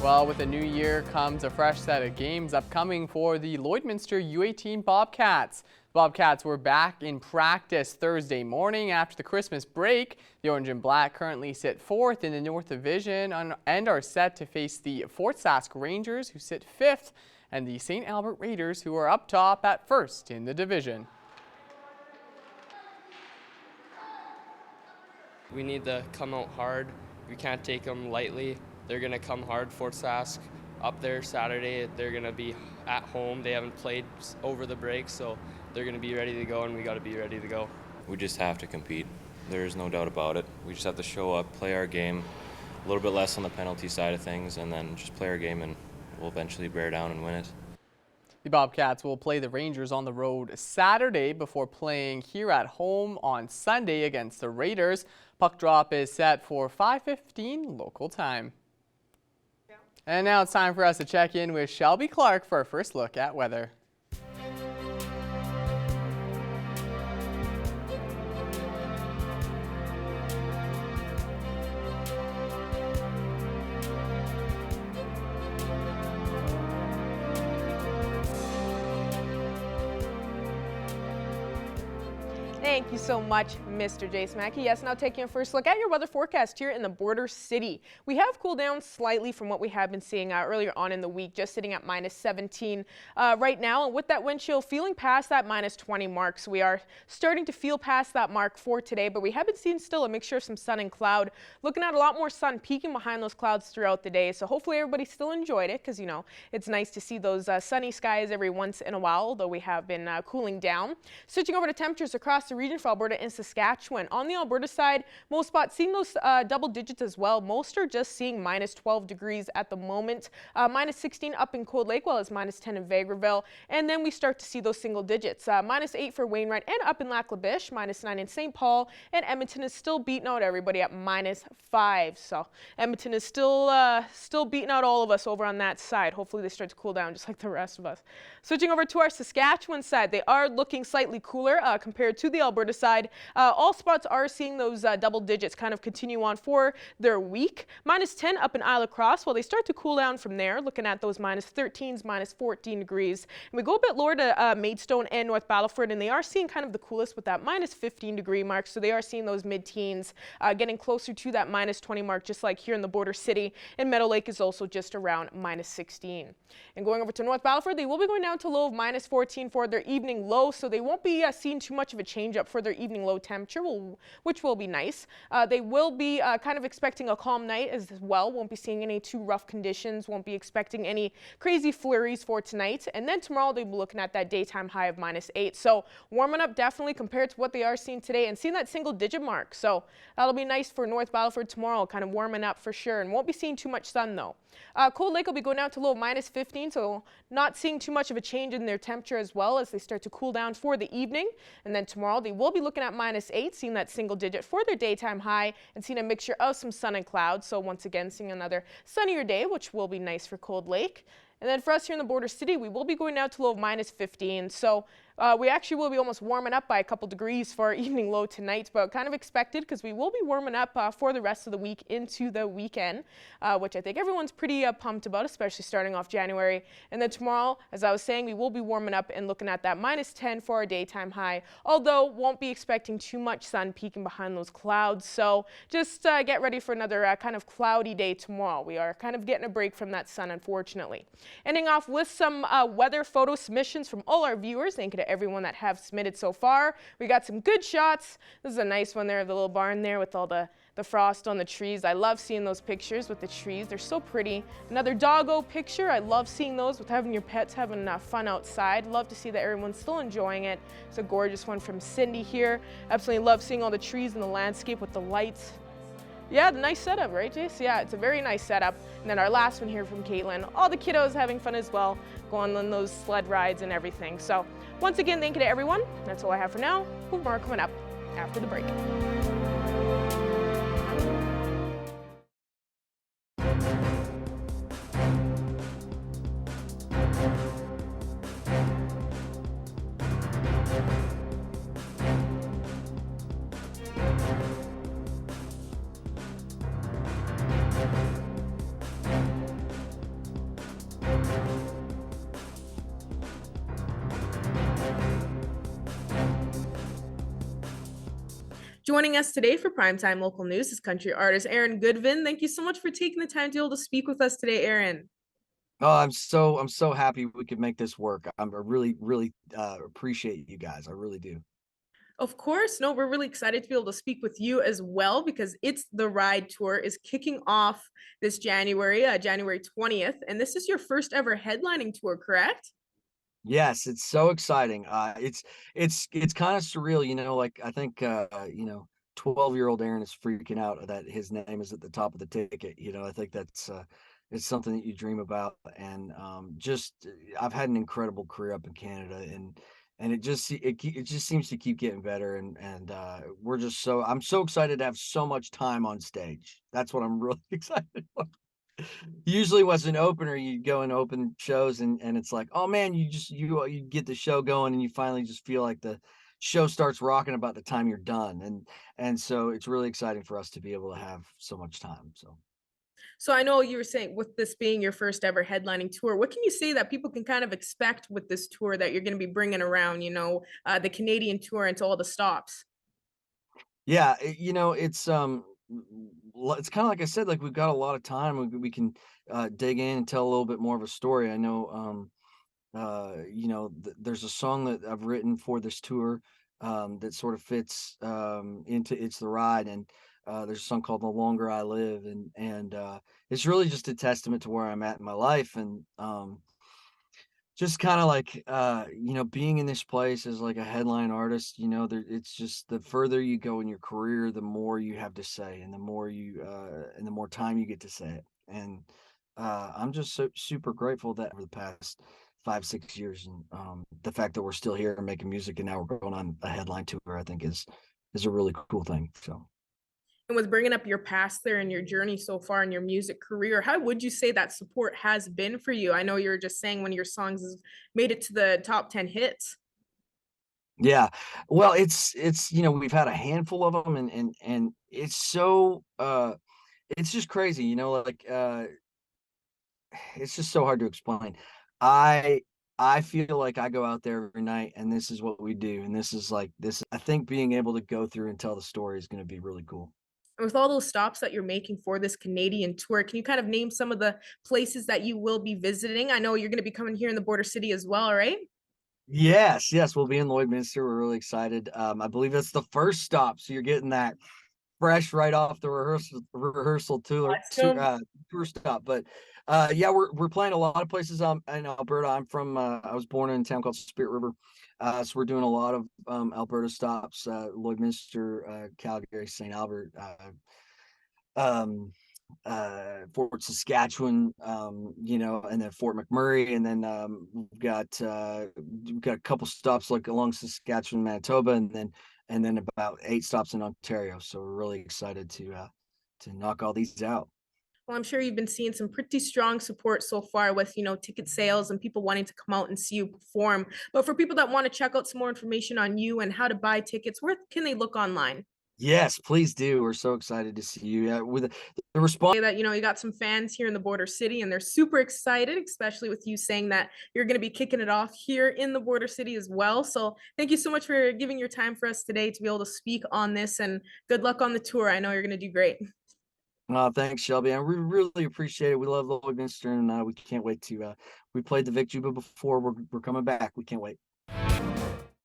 Well, with the new year comes a fresh set of games upcoming for the Lloydminster U18 Bobcats. The Bobcats were back in practice Thursday morning after the Christmas break. The Orange and Black currently sit fourth in the North Division and are set to face the Fort Sask Rangers, who sit fifth, and the St. Albert Raiders, who are up top at first in the division. We need to come out hard. We can't take them lightly. They're going to come hard. Fort Sask up there Saturday. They're going to be at home. They haven't played over the break, so they're going to be ready to go, and we got to be ready to go. We just have to compete. There's no doubt about it. We just have to show up, play our game, a little bit less on the penalty side of things, and then just play our game, and we'll eventually bear down and win it. The Bobcats will play the Rangers on the road Saturday before playing here at home on Sunday against the Raiders. Puck drop is set for 5:15 local time. And now it's time for us to check in with Shelby Clark for our first look at weather. Thank you so much, Mr. Jace Mackey. Yes, now taking a first look at your weather forecast here in the border city. We have cooled down slightly from what we have been seeing earlier on in the week, just sitting at -17 right now. And with that wind chill feeling past that -20 mark, so we are starting to feel past that mark for today. But we have been seeing still a mixture of some sun and cloud. Looking at a lot more sun peeking behind those clouds throughout the day. So hopefully everybody still enjoyed it, because, you know, it's nice to see those sunny skies every once in a while, although we have been cooling down. Switching over to temperatures across the region for Alberta and Saskatchewan. On the Alberta side, most spots seeing those double digits as well. Most are just seeing -12 degrees at the moment. -16 up in Cold Lake, while it's -10 in Vegreville. And then we start to see those single digits. -8 for Wainwright and up in Lac La Biche, -9 in St. Paul, and Edmonton is still beating out everybody at -5. So Edmonton is still beating out all of us over on that side. Hopefully they start to cool down just like the rest of us. Switching over to our Saskatchewan side, they are looking slightly cooler compared to the Alberta side. All spots are seeing those double digits kind of continue on for their week. -10 up in Isle of Cross, while they start to cool down from there, looking at those -13s, -14 degrees. And we go a bit lower to Maidstone and North Battleford, and they are seeing kind of the coolest with that -15 degree mark. So they are seeing those mid-teens getting closer to that -20 mark, just like here in the border city. And Meadow Lake is also just around -16. And going over to North Battleford, they will be going down to low of -14 for their evening low, so they won't be seeing too much of a change up for their evening low temperature, which will be nice. They will be kind of expecting a calm night as well. Won't be seeing any too rough conditions. Won't be expecting any crazy flurries for tonight. And then tomorrow they'll be looking at that daytime high of -8. So warming up definitely compared to what they are seeing today, and seeing that single digit mark. So that'll be nice for North Battleford tomorrow, kind of warming up for sure. And won't be seeing too much sun though. Cold Lake will be going down to low of -15, so not seeing too much of a change in their temperature as well as they start to cool down for the evening. And then tomorrow they will be looking at -8, seeing that single digit for their daytime high, and seeing a mixture of some sun and clouds. So once again, seeing another sunnier day, which will be nice for Cold Lake. And then for us here in the border city, we will be going down to low of -15. So we actually will be almost warming up by a couple degrees for our evening low tonight, but kind of expected, because we will be warming up for the rest of the week into the weekend, which I think everyone's pretty pumped about, especially starting off January. And then tomorrow, as I was saying, we will be warming up and looking at that -10 for our daytime high, although won't be expecting too much sun peeking behind those clouds. So just get ready for another kind of cloudy day tomorrow. We are kind of getting a break from that sun, unfortunately. Ending off with some weather photo submissions from all our viewers. Thank you to everyone that have submitted so far. We got some good shots. This is a nice one there, the little barn there with all the frost on the trees. I love seeing those pictures with the trees. They're so pretty. Another doggo picture. I love seeing those with having your pets having fun outside. Love to see that everyone's still enjoying it. It's a gorgeous one from Cindy here. Absolutely love seeing all the trees in the landscape with the lights. Yeah, the nice setup, right, Jace? Yeah, it's a very nice setup. And then our last one here from Caitlin. All the kiddos having fun as well, going on those sled rides and everything. So once again, thank you to everyone. That's all I have for now. We'll have more coming up after the break. Joining us today for Primetime Local News is country artist Aaron Goodvin. Thank you so much for taking the time to be able to speak with us today, Aaron. Oh, I'm so happy we could make this work. I really appreciate you guys. I really do. Of course, no, we're really excited to be able to speak with you as well because It's the Ride tour is kicking off this January, January 20th, and this is your first ever headlining tour, correct? Yes, it's so exciting. It's kind of surreal, like I think 12-year-old Aaron is freaking out that his name is at the top of the ticket. I think that's it's something that you dream about. And I've had an incredible career up in Canada, and it just seems to keep getting better. And I'm so excited to have so much time on stage. That's what I'm really excited for. Usually was an opener, you'd go and open shows and it's like, "Oh, man," you get the show going and you finally just feel like the show starts rocking about the time you're done, and so it's really exciting for us to be able to have so much time, so. So I know you were saying with this being your first ever headlining tour, what can you say that people can kind of expect with this tour that you're going to be bringing around, the Canadian tour into all the stops? Yeah, it's kinda like I said, like, we've got a lot of time, we can, dig in and tell a little bit more of a story. I know, there's a song that I've written for this tour that sort of fits into It's the Ride, and there's a song called The Longer I Live, and it's really just a testament to where I'm at in my life, and just kind of like being in this place as like a headline artist, it's just the further you go in your career, the more you have to say, and the more time you get to say it. And I'm just so super grateful that over the past 5 6 years, and the fact that we're still here and making music and now we're going on a headline tour, I think is a really cool thing. So. And with bringing up your past there and your journey so far in your music career, how would you say that support has been for you? I know you were just saying one of your songs has made it to the top 10 hits. Yeah. Well, we've had a handful of them, and it's just crazy, it's just so hard to explain. I I feel like I go out there every night and this is what we do, and this I think being able to go through and tell the story is gonna be really cool. And with all those stops that you're making for this Canadian tour, can you kind of name some of the places that you will be visiting? I know you're going to be coming here in the border city as well, right? Yes, yes, we'll be in Lloydminster, we're really excited. I believe that's the first stop, so you're getting that fresh right off the rehearsal Awesome. tour stop. But yeah, we're playing a lot of places in Alberta. I was born in a town called Spirit River. So we're doing a lot of Alberta stops, Lloydminster, Calgary, St. Albert, um Fort Saskatchewan, and then Fort McMurray, and then we've got a couple stops like along Saskatchewan, Manitoba, and then about 8 stops in Ontario. So we're really excited to knock all these out. Well, I'm sure you've been seeing some pretty strong support so far with, ticket sales and people wanting to come out and see you perform. But for people that want to check out some more information on you and how to buy tickets, where can they look online? Yes, please do. We're so excited to see you. Yeah, with the response. That you got some fans here in the border city and they're super excited, especially with you saying that you're going to be kicking it off here in the border city as well. So thank you so much for giving your time for us today to be able to speak on this, and good luck on the tour. I know you're going to do great. Thanks, Shelby. And we really appreciate it. We love Lloydminster, and we can't wait to. We played the Vic Juba before. We're coming back. We can't wait.